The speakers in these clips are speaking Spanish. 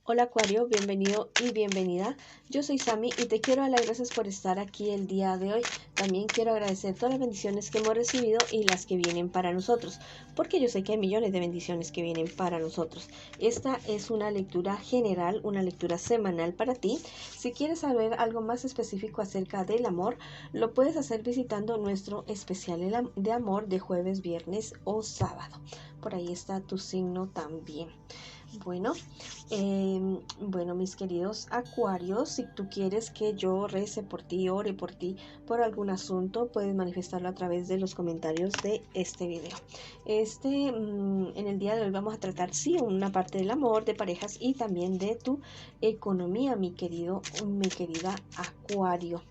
Hola Acuario, bienvenido y bienvenida. Yo soy Sami y te quiero dar las gracias por estar aquí el día de hoy. También quiero agradecer todas las bendiciones que hemos recibido y las que vienen para nosotros, porque yo sé que hay millones de bendiciones que vienen para nosotros. Esta es una lectura general, una lectura semanal para ti. Si quieres saber algo más específico acerca del amor, lo puedes hacer visitando nuestro especial de amor de jueves, viernes o sábado. Por ahí está tu signo también. Bueno, mis queridos acuarios, si tú quieres que yo rece por ti, ore por ti, por algún asunto, puedes manifestarlo a través de los comentarios de este video. En el día de hoy vamos a tratar, sí, una parte del amor, de parejas y también de tu economía, mi querida acuario.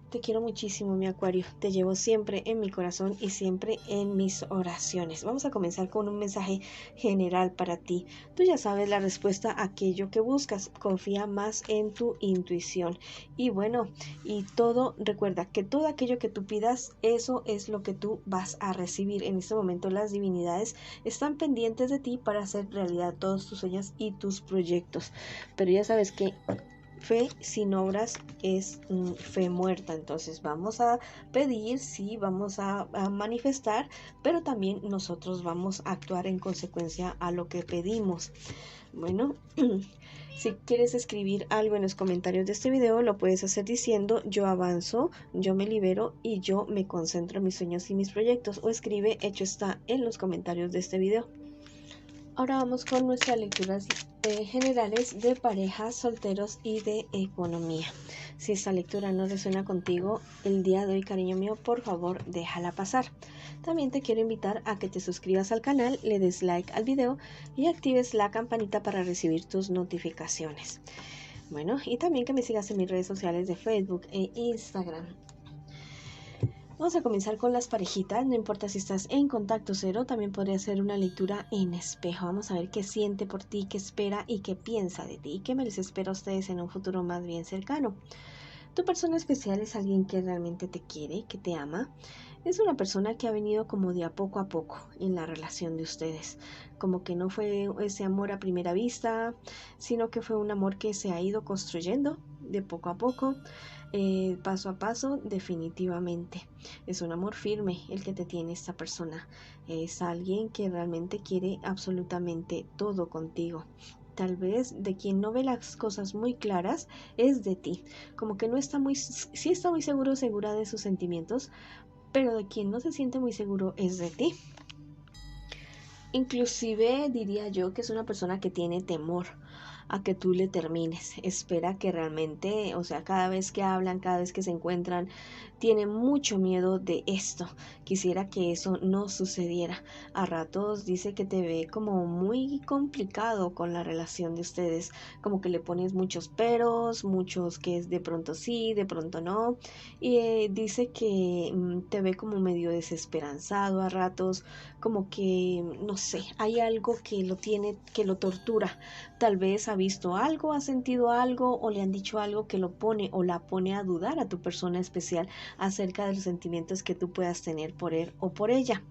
Te quiero muchísimo, mi acuario. Te llevo siempre en mi corazón y siempre en mis oraciones. Vamos a comenzar con un mensaje general para ti. Tú ya sabes la respuesta a aquello que buscas. Confía más en tu intuición. Y bueno, recuerda que todo aquello que tú pidas, eso es lo que tú vas a recibir. En este momento las divinidades están pendientes de ti para hacer realidad todos tus sueños y tus proyectos. Pero ya sabes que fe sin obras es fe muerta. Entonces vamos a pedir, sí, vamos a manifestar, pero también nosotros vamos a actuar en consecuencia a lo que pedimos. Bueno, si quieres escribir algo en los comentarios de este video, lo puedes hacer diciendo: yo avanzo, yo me libero y yo me concentro en mis sueños y mis proyectos, o escribe hecho está en los comentarios de este video. Ahora vamos con nuestras lecturas generales de parejas, solteros y de economía. Si esta lectura no resuena contigo el día de hoy, cariño mío, por favor déjala pasar. También te quiero invitar a que te suscribas al canal, le des like al video y actives la campanita para recibir tus notificaciones. Bueno, y también que me sigas en mis redes sociales de Facebook e Instagram. Vamos a comenzar con las parejitas, no importa si estás en contacto cero, también podría ser una lectura en espejo. Vamos a ver qué siente por ti, qué espera y qué piensa de ti y qué me les espera a ustedes en un futuro más bien cercano. Tu persona especial es alguien que realmente te quiere, que te ama. Es una persona que ha venido como de a poco en la relación de ustedes. Como que no fue ese amor a primera vista, sino que fue un amor que se ha ido construyendo de poco a poco. Paso a paso, definitivamente. Es un amor firme el que te tiene esta persona. Es alguien que realmente quiere absolutamente todo contigo. Tal vez de quien no ve las cosas muy claras es de ti. Como que no está sí está muy seguro o segura de sus sentimientos, pero de quien no se siente muy seguro es de ti. Inclusive diría yo que es una persona que tiene temor a que tú le termines. Espera que realmente, o sea, cada vez que hablan, cada vez que se encuentran, tiene mucho miedo de esto. Quisiera que eso no sucediera. A ratos dice que te ve como muy complicado con la relación de ustedes, como que le pones muchos peros, muchos que es de pronto sí, de pronto no. Y dice que te ve como medio desesperanzado a ratos, como que, no sé, hay algo que lo tiene, que lo tortura. Tal vez ha visto algo, ha sentido algo o le han dicho algo que lo pone o la pone a dudar a tu persona especial acerca de los sentimientos que tú puedas tener por él o por ella.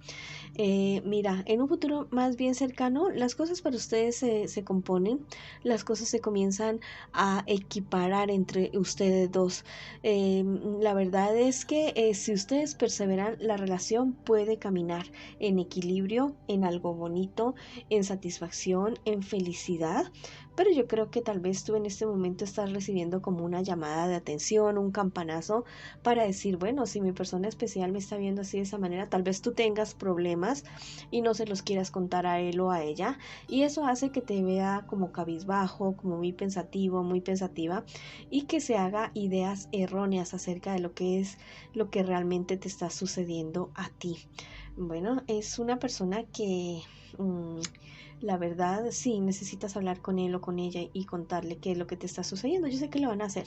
Mira, en un futuro más bien cercano, las cosas para ustedes se componen, las cosas se comienzan a equiparar entre ustedes dos. La verdad es que si ustedes perseveran, la relación puede caminar en equilibrio, en algo bonito, en satisfacción, en felicidad. Pero yo creo que tal vez tú en este momento estás recibiendo como una llamada de atención, un campanazo para decir, bueno, si mi persona especial me está viendo así de esa manera, tal vez tú tengas problemas y no se los quieras contar a él o a ella. Y eso hace que te vea como cabizbajo, como muy pensativo, muy pensativa, y que se haga ideas erróneas acerca de lo que es lo que realmente te está sucediendo a ti. Bueno, es una persona que la verdad sí necesitas hablar con él o con ella y contarle qué es lo que te está sucediendo. Yo sé que lo van a hacer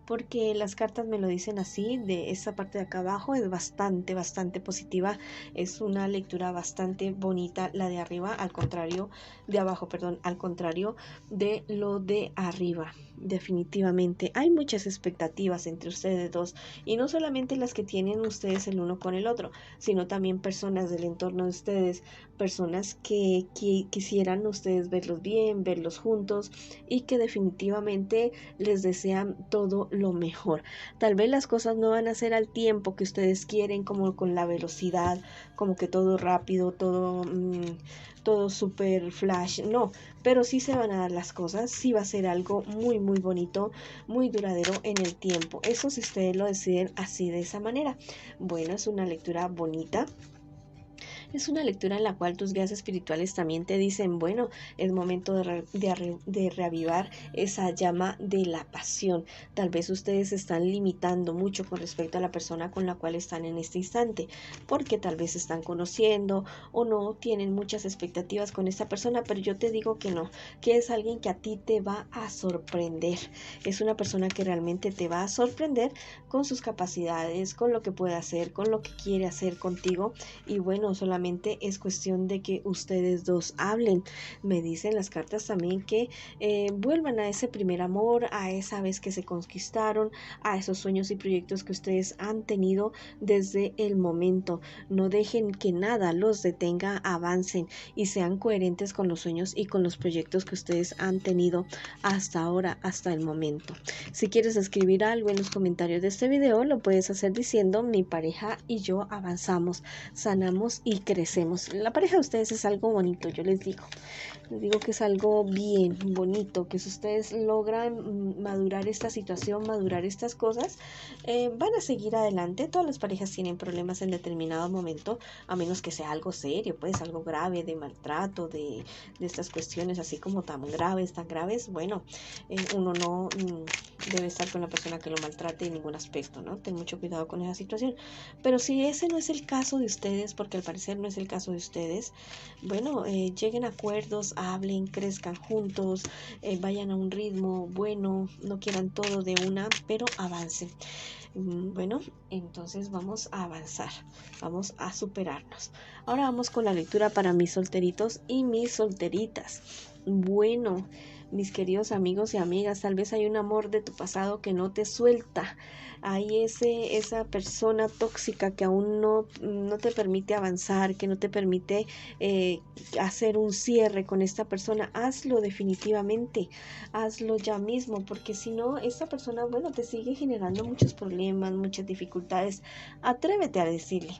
porque las cartas me lo dicen así. De esa parte de acá abajo es bastante positiva. Es una lectura bastante bonita la de arriba, al contrario de abajo, perdón, al contrario de lo de arriba. Definitivamente hay muchas expectativas entre ustedes dos, y no solamente las que tienen ustedes el uno con el otro, sino también personas del entorno de ustedes, personas que quisieran ustedes verlos bien, verlos juntos y que definitivamente les desean todo lo mejor. Tal vez las cosas no van a ser al tiempo que ustedes quieren, como con la velocidad, como que todo rápido, todo super flash, no, pero sí se van a dar las cosas, sí va a ser algo muy muy bonito, muy duradero en el tiempo. Eso si ustedes lo deciden así de esa manera. Bueno, es una lectura bonita. Es una lectura en la cual tus guías espirituales también te dicen, bueno, es momento de reavivar esa llama de la pasión. Tal vez ustedes se están limitando mucho con respecto a la persona con la cual están en este instante, porque tal vez están conociendo o no tienen muchas expectativas con esta persona, pero yo te digo que no, que es alguien que a ti te va a sorprender. Es una persona que realmente te va a sorprender con sus capacidades, con lo que puede hacer, con lo que quiere hacer contigo. Y bueno, solamente es cuestión de que ustedes dos hablen. Me dicen las cartas también que vuelvan a ese primer amor, a esa vez que se conquistaron, a esos sueños y proyectos que ustedes han tenido desde el momento. No dejen que nada los detenga, avancen y sean coherentes con los sueños y con los proyectos que ustedes han tenido hasta ahora, hasta el momento. Si quieres escribir algo en los comentarios de este video, lo puedes hacer diciendo: mi pareja y yo avanzamos, sanamos y crecemos. La pareja de ustedes es algo bonito, yo les digo que es algo bien bonito, que si ustedes logran madurar esta situación, madurar estas cosas, van a seguir adelante. Todas las parejas tienen problemas en determinado momento, a menos que sea algo serio, pues algo grave, de maltrato, de estas cuestiones así como tan graves, bueno, uno no debe estar con la persona que lo maltrate en ningún aspecto, ¿no? Ten mucho cuidado con esa situación. Pero si ese no es el caso de ustedes, porque al parecer no es el caso de ustedes, bueno, lleguen a acuerdos, hablen, crezcan juntos, vayan a un ritmo bueno, no quieran todo de una, pero avancen. Bueno, entonces vamos a avanzar, vamos a superarnos. Ahora vamos con la lectura para mis solteritos y mis solteritas. Bueno, mis queridos amigos y amigas, tal vez hay un amor de tu pasado que no te suelta. Hay esa persona tóxica que aún no te permite avanzar, que no te permite hacer un cierre con esta persona. Hazlo definitivamente, hazlo ya mismo, porque si no, esta persona, bueno, te sigue generando muchos problemas, muchas dificultades. Atrévete a decirle.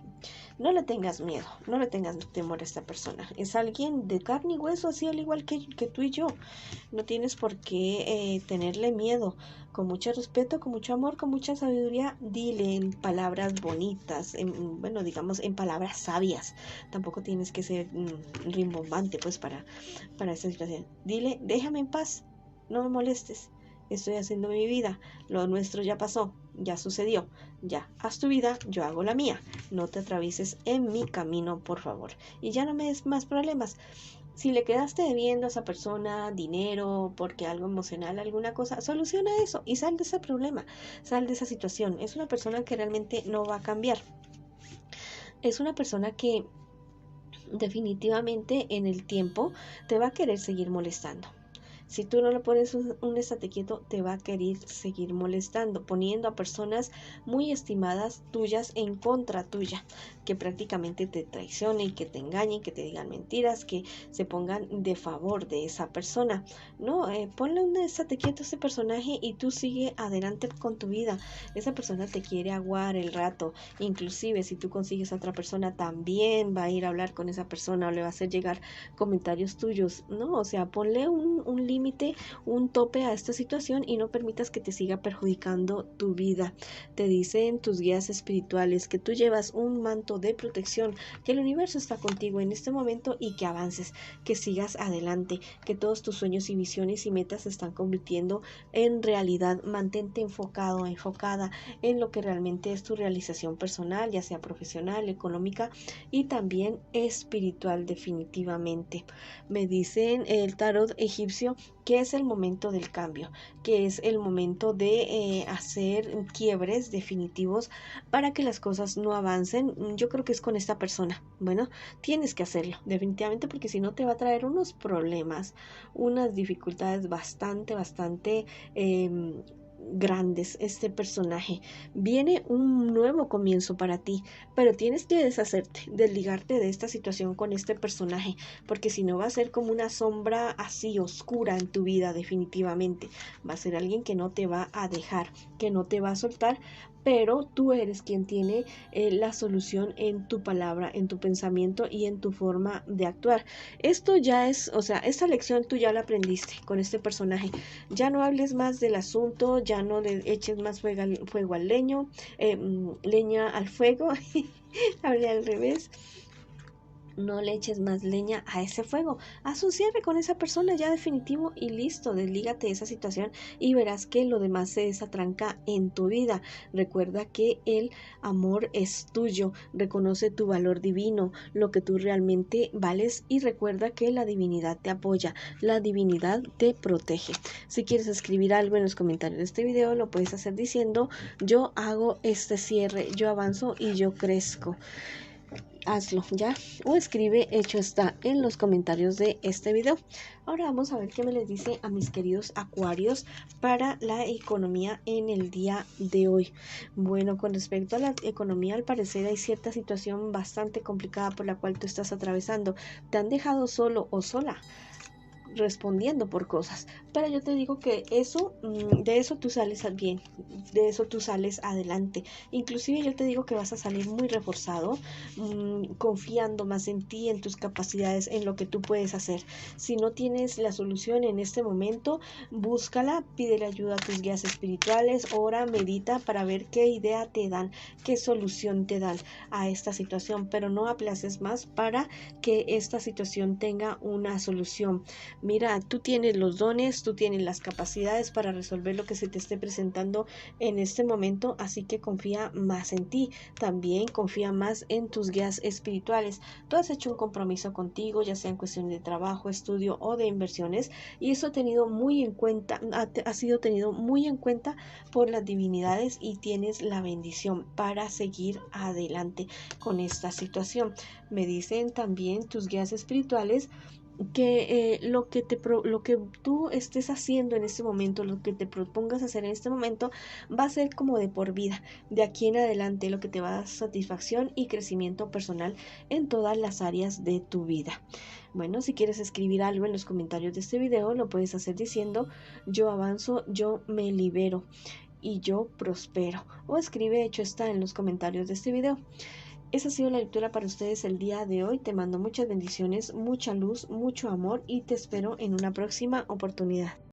No le tengas miedo, no le tengas temor a esta persona. Es alguien de carne y hueso, así al igual que tú y yo. No tienes por qué tenerle miedo. Con mucho respeto, con mucho amor, con mucha sabiduría, dile en palabras bonitas, bueno, digamos en palabras sabias. Tampoco tienes que ser rimbombante, pues, para esta situación. Dile: déjame en paz, no me molestes. Estoy haciendo mi vida, lo nuestro ya pasó, ya sucedió, ya haz tu vida, yo hago la mía. No te atravieses en mi camino, por favor. Y ya no me des más problemas. Si le quedaste debiendo a esa persona dinero porque algo emocional, alguna cosa, soluciona eso y sal de ese problema, sal de esa situación. Es una persona que realmente no va a cambiar. Es una persona que definitivamente en el tiempo te va a querer seguir molestando. Si tú no le pones un estate quieto, te va a querer seguir molestando, poniendo a personas muy estimadas tuyas en contra tuya, que prácticamente te traicionen y que te engañen, que te digan mentiras, que se pongan de favor de esa persona. No, ponle un estate quieto a ese personaje y tú sigue adelante con tu vida. Esa persona te quiere aguar el rato. Inclusive si tú consigues a otra persona, también va a ir a hablar con esa persona o le va a hacer llegar comentarios tuyos. No, o sea, ponle un límite, un tope a esta situación y no permitas que te siga perjudicando tu vida. Te dicen tus guías espirituales que tú llevas un manto de protección, que el universo está contigo en este momento y que avances, que sigas adelante, que todos tus sueños y visiones y metas se están convirtiendo en realidad. Mantente enfocado, enfocada en lo que realmente es tu realización personal, ya sea profesional, económica y también espiritual, definitivamente. Me dicen el tarot egipcio que es el momento del cambio, que es el momento de hacer quiebres definitivos para que las cosas no avancen. Yo creo que es con esta persona. Bueno, tienes que hacerlo definitivamente, porque si no te va a traer unos problemas, unas dificultades bastante grandes este personaje. Viene un nuevo comienzo para ti, pero tienes que deshacerte, desligarte de esta situación con este personaje, porque si no va a ser como una sombra así oscura en tu vida definitivamente. Va a ser alguien que no te va a dejar, que no te va a soltar, pero tú eres quien tiene la solución en tu palabra, en tu pensamiento y en tu forma de actuar. Esto ya es, o sea, esta lección tú ya la aprendiste con este personaje. Ya no hables más del asunto, ya no le eches más fuego al leño, leña al fuego, hablé al revés. No le eches más leña a ese fuego. Haz un cierre con esa persona ya definitivo y listo. Deslígate de esa situación y verás que lo demás se desatranca en tu vida. Recuerda que el amor es tuyo. Reconoce tu valor divino, lo que tú realmente vales, y recuerda que la divinidad te apoya, la divinidad te protege. Si quieres escribir algo en los comentarios de este video, lo puedes hacer diciendo: yo hago este cierre, yo avanzo y yo crezco. Hazlo ya, o escribe hecho está en los comentarios de este video. Ahora vamos a ver qué me les dice a mis queridos acuarios para la economía en el día de hoy. Bueno, con respecto a la economía, al parecer hay cierta situación bastante complicada por la cual tú estás atravesando. Te han dejado solo o sola respondiendo por cosas, pero yo te digo que eso, de eso tú sales bien, de eso tú sales adelante. Inclusive yo te digo que vas a salir muy reforzado, confiando más en ti, en tus capacidades, en lo que tú puedes hacer. Si no tienes la solución en este momento, búscala, pídele ayuda a tus guías espirituales, ora, medita para ver qué idea te dan, qué solución te dan a esta situación, pero no aplaces más para que esta situación tenga una solución. Mira, tú tienes los dones, tú tienes las capacidades para resolver lo que se te esté presentando en este momento, así que confía más en ti. También confía más en tus guías espirituales. Tú has hecho un compromiso contigo, ya sea en cuestión de trabajo, estudio o de inversiones, y eso ha sido tenido muy en cuenta por las divinidades, y tienes la bendición para seguir adelante con esta situación. Me dicen también tus guías espirituales que lo que tú estés haciendo en este momento, lo que te propongas hacer en este momento, va a ser como de por vida. De aquí en adelante, lo que te va a dar satisfacción y crecimiento personal en todas las áreas de tu vida. Bueno, si quieres escribir algo en los comentarios de este video, lo puedes hacer diciendo: yo avanzo, yo me libero y yo prospero. O escribe hecho está en los comentarios de este video. Esa ha sido la lectura para ustedes el día de hoy. Te mando muchas bendiciones, mucha luz, mucho amor, y te espero en una próxima oportunidad.